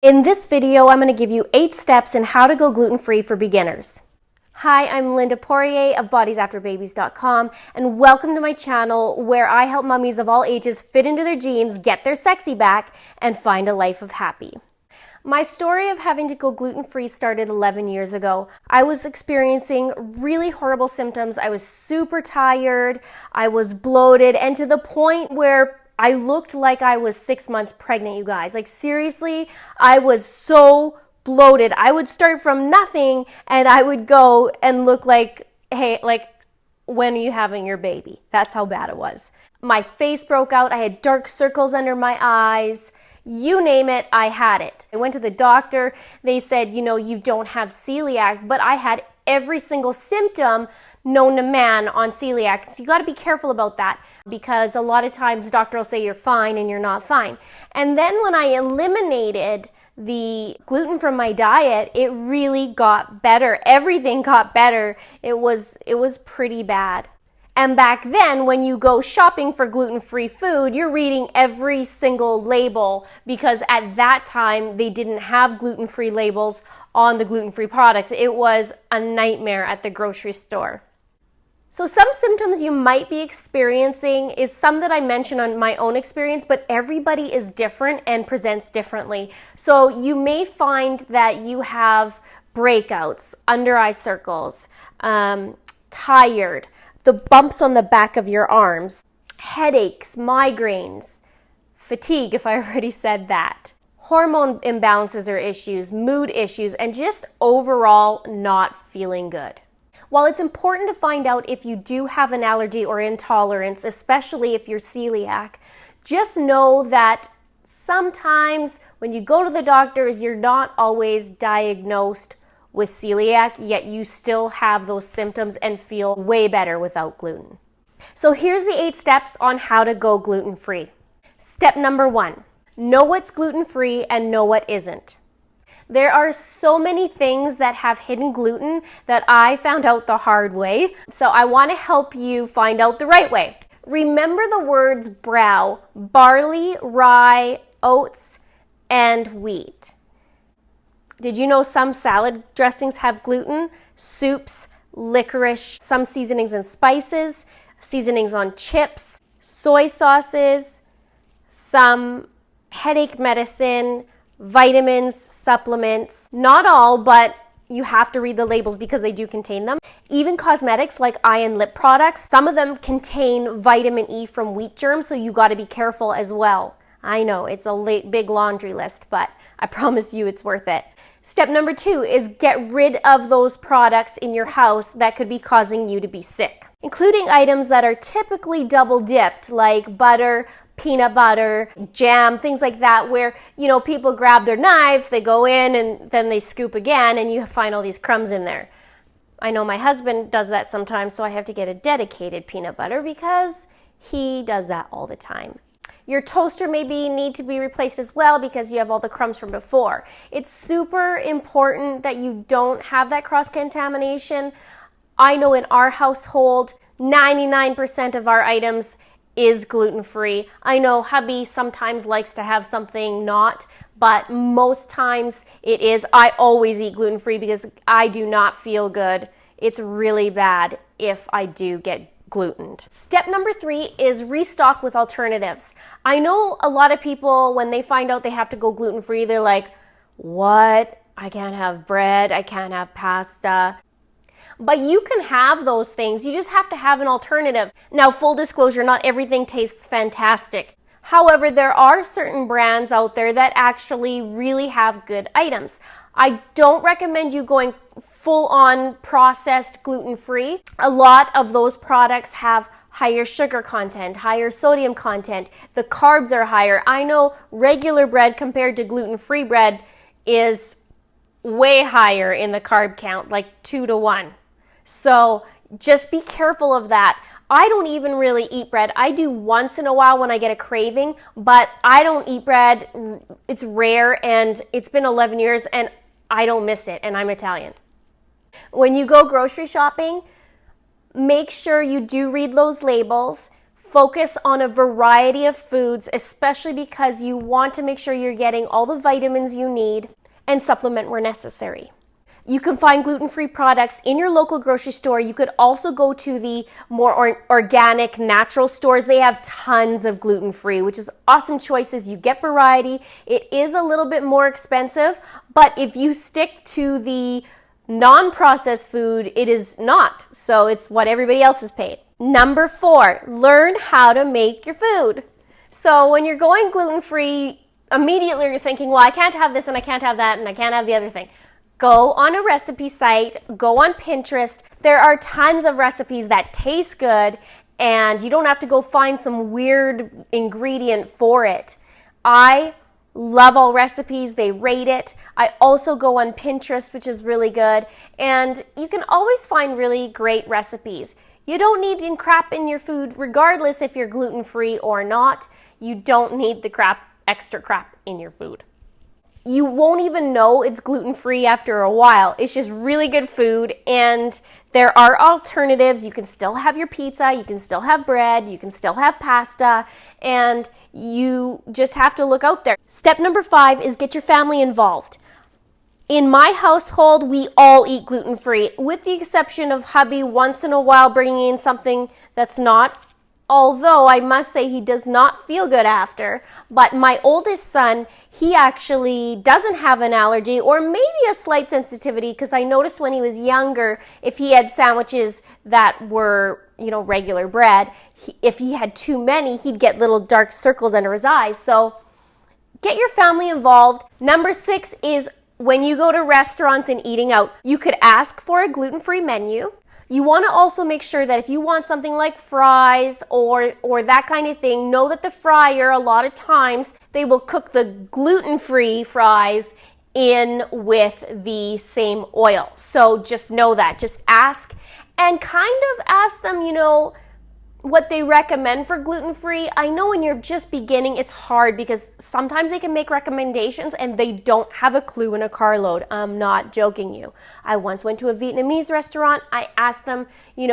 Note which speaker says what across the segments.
Speaker 1: In this video, I'm going to give you 8 steps in how to go gluten-free for beginners. Hi, I'm Linda Poirier of bodiesafterbabies.com, and welcome to my channel where I help mummies of all ages fit into their jeans, get their sexy back, and find a life of happy. My story of having to go gluten-free started 11 years ago. I was experiencing really horrible symptoms. I was super tired, I was bloated, and to the point where I looked like I was 6 months pregnant, you guys. Like seriously, I was so bloated. I would start from nothing and I would go and look like, hey, like, when are you having your baby? That's how bad it was. My face broke out. I had dark circles under my eyes. You name it, I had it. I went to the doctor. They said, you know, you don't have celiac, but I had every single symptom known to man on celiac. So you got to be careful about that because a lot of times the doctor will say you're fine and you're not fine. And then when I eliminated the gluten from my diet, it really got better. Everything got better. It was pretty bad. And back then, when you go shopping for gluten-free food, you're reading every single label because at that time, they didn't have gluten-free labels on the gluten-free products. It was a nightmare at the grocery store. So some symptoms you might be experiencing is some that I mentioned on my own experience, but everybody is different and presents differently. So you may find that you have breakouts, under eye circles, tired, the bumps on the back of your arms, headaches, migraines, fatigue, if I already said that, hormone imbalances or issues, mood issues, and just overall not feeling good. While it's important to find out if you do have an allergy or intolerance, especially if you're celiac, just know that sometimes when you go to the doctors, you're not always diagnosed with celiac, yet you still have those symptoms and feel way better without gluten. So here's the 8 steps on how to go gluten-free. Step number 1, know what's gluten-free and know what isn't. There are so many things that have hidden gluten that I found out the hard way, so I want to help you find out the right way. Remember the words brow, barley, rye, oats, and wheat. Did you know some salad dressings have gluten? Soups, licorice, some seasonings and spices, seasonings on chips, soy sauces, some headache medicine, vitamins, supplements. Not all, but you have to read the labels because they do contain them. Even cosmetics like eye and lip products, some of them contain vitamin E from wheat germs, so you got to be careful as well. I know it's a big laundry list, but I promise you it's worth it. Step number 2 is get rid of those products in your house that could be causing you to be sick, including items that are typically double dipped like butter, peanut butter, jam, things like that where, you know, people grab their knife, they go in and then they scoop again and you find all these crumbs in there. I know my husband does that sometimes, so I have to get a dedicated peanut butter because he does that all the time. Your toaster maybe need to be replaced as well because you have all the crumbs from before. It's super important that you don't have that cross-contamination. I know in our household, 99% of our items is gluten-free. I know hubby sometimes likes to have something not, but most times it is. I always eat gluten-free because I do not feel good. It's really bad if I do get glutened. Step number 3 is restock with alternatives. I know a lot of people, when they find out they have to go gluten-free, they're like, what? I can't have bread, I can't have pasta. But you can have those things, you just have to have an alternative. Now, full disclosure, not everything tastes fantastic. However, there are certain brands out there that actually really have good items. I don't recommend you going full-on processed gluten-free. A lot of those products have higher sugar content, higher sodium content. The carbs are higher. I know regular bread compared to gluten-free bread is way higher in the carb count, like 2 to 1. So just be careful of that. I don't even really eat bread. I do once in a while when I get a craving, but I don't eat bread. It's rare and it's been 11 years and I don't miss it, and I'm Italian. When you go grocery shopping, make sure you do read those labels. Focus on a variety of foods, especially because you want to make sure you're getting all the vitamins you need and supplement where necessary. You can find gluten-free products in your local grocery store. You could also go to the more organic, natural stores. They have tons of gluten-free, which is awesome choices. You get variety. It is a little bit more expensive, but if you stick to the non-processed food, it is not. So it's what everybody else is paid. Number 4, learn how to make your food. So when you're going gluten-free, immediately you're thinking, well, I can't have this and I can't have that and I can't have the other thing. Go on a recipe site, go on Pinterest. There are tons of recipes that taste good and you don't have to go find some weird ingredient for it. I love all recipes, they rate it. I also go on Pinterest, which is really good, and you can always find really great recipes. You don't need crap in your food regardless if you're gluten-free or not. You don't need the extra crap in your food. You won't even know it's gluten-free after a while. It's just really good food, and there are alternatives. You can still have your pizza, you can still have bread, you can still have pasta, and you just have to look out there. Step number 5 is get your family involved. In my household, we all eat gluten-free, with the exception of hubby once in a while bringing in something that's not. Although I must say he does not feel good after, but my oldest son, he actually doesn't have an allergy or maybe a slight sensitivity, because I noticed when he was younger, if he had sandwiches that were, regular bread, if he had too many, he'd get little dark circles under his eyes. So get your family involved. Number 6 is when you go to restaurants and eating out, you could ask for a gluten-free menu. You want to also make sure that if you want something like fries or that kind of thing, know that the fryer, a lot of times, they will cook the gluten-free fries in with the same oil. So just know that. Just ask and kind of ask them, what they recommend for gluten-free. I know when you're just beginning, it's hard because sometimes they can make recommendations and they don't have a clue in a carload. I'm not joking you. I once went to a Vietnamese restaurant. I asked them,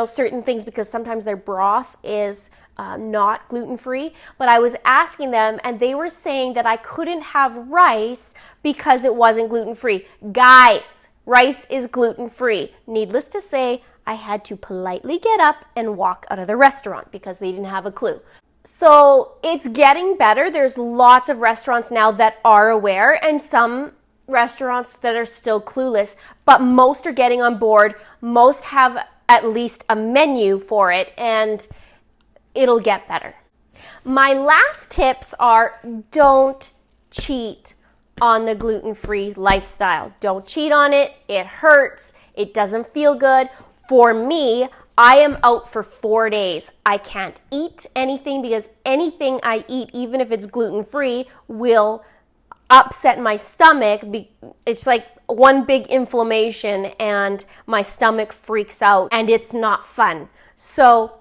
Speaker 1: certain things because sometimes their broth is not gluten-free, but I was asking them and they were saying that I couldn't have rice because it wasn't gluten-free. Guys, rice is gluten-free. Needless to say, I had to politely get up and walk out of the restaurant because they didn't have a clue. So it's getting better. There's lots of restaurants now that are aware and some restaurants that are still clueless, but most are getting on board. Most have at least a menu for it and it'll get better. My last tips are don't cheat on the gluten-free lifestyle. Don't cheat on it. It hurts. It doesn't feel good. For me, I am out for 4 days. I can't eat anything because anything I eat, even if it's gluten-free, will upset my stomach. It's like one big inflammation and my stomach freaks out and it's not fun. So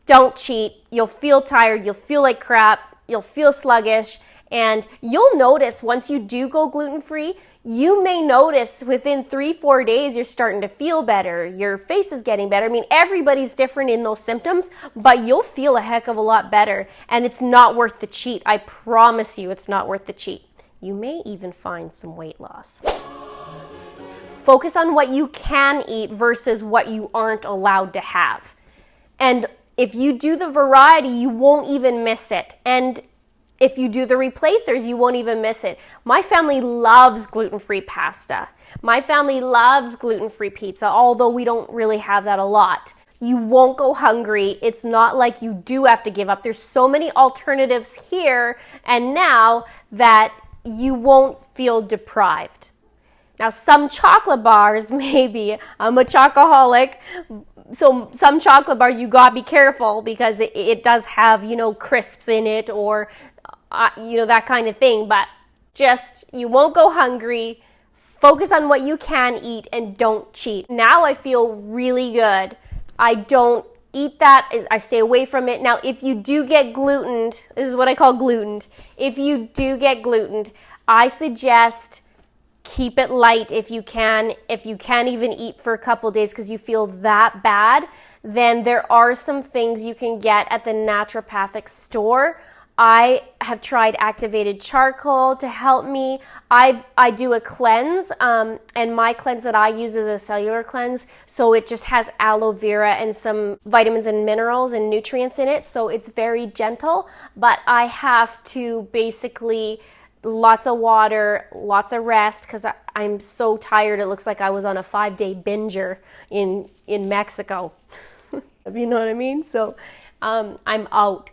Speaker 1: don't cheat. You'll feel tired. You'll feel like crap. You'll feel sluggish. And you'll notice once you do go gluten-free, you may notice within 3-4 days you're starting to feel better. Your face is getting better. I mean, everybody's different in those symptoms, but you'll feel a heck of a lot better. And it's not worth the cheat. I promise you it's not worth the cheat. You may even find some weight loss. Focus on what you can eat versus what you aren't allowed to have. And if you do the variety, you won't even miss it. And if you do the replacers, you won't even miss it. My family loves gluten-free pasta. My family loves gluten-free pizza, although we don't really have that a lot. You won't go hungry. It's not like you do have to give up. There's so many alternatives here and now that you won't feel deprived. Now, some chocolate bars, maybe, I'm a chocoholic, so some chocolate bars you gotta be careful because it does have, crisps in it or that kind of thing, but just, you won't go hungry. Focus on what you can eat and don't cheat. Now I feel really good. I don't eat that. I stay away from it. Now, if you do get glutened, this is what I call glutened. If you do get glutened, I suggest keep it light if you can. If you can't even eat for a couple days because you feel that bad, then there are some things you can get at the naturopathic store. I have tried activated charcoal to help me. I do a cleanse, and my cleanse that I use is a cellular cleanse, so it just has aloe vera and some vitamins and minerals and nutrients in it, so it's very gentle, but I have to basically lots of water, lots of rest, because I'm so tired. It looks like I was on a 5-day binger in Mexico. You know what I mean? So I'm out.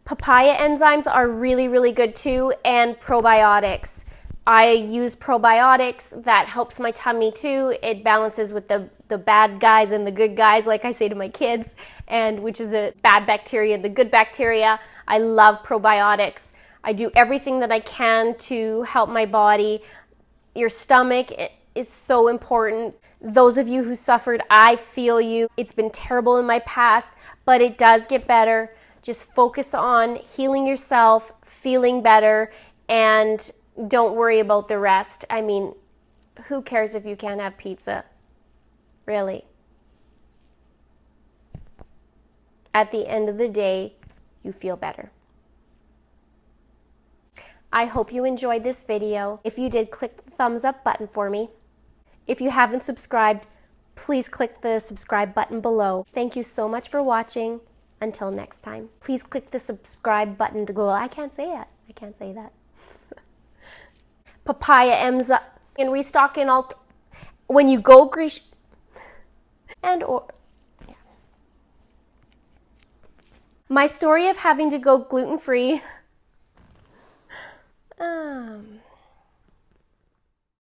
Speaker 1: Papaya enzymes are really, really good too, and probiotics. I use probiotics. That helps my tummy too. It balances with the bad guys and the good guys, like I say to my kids, and which is the bad bacteria and the good bacteria. I love probiotics. I do everything that I can to help my body. Your stomach is so important. Those of you who suffered, I feel you. It's been terrible in my past, but it does get better. Just focus on healing yourself, feeling better, and don't worry about the rest. I mean, who cares if you can't have pizza? Really. At the end of the day, you feel better. I hope you enjoyed this video. If you did, click the thumbs up button for me. If you haven't subscribed, please click the subscribe button below. Thank you so much for watching. Until next time, please click the subscribe button to go. I can't say it. I can't say that. Papaya enzyme and Restock and all. When you go and or yeah. My story of having to go gluten-free.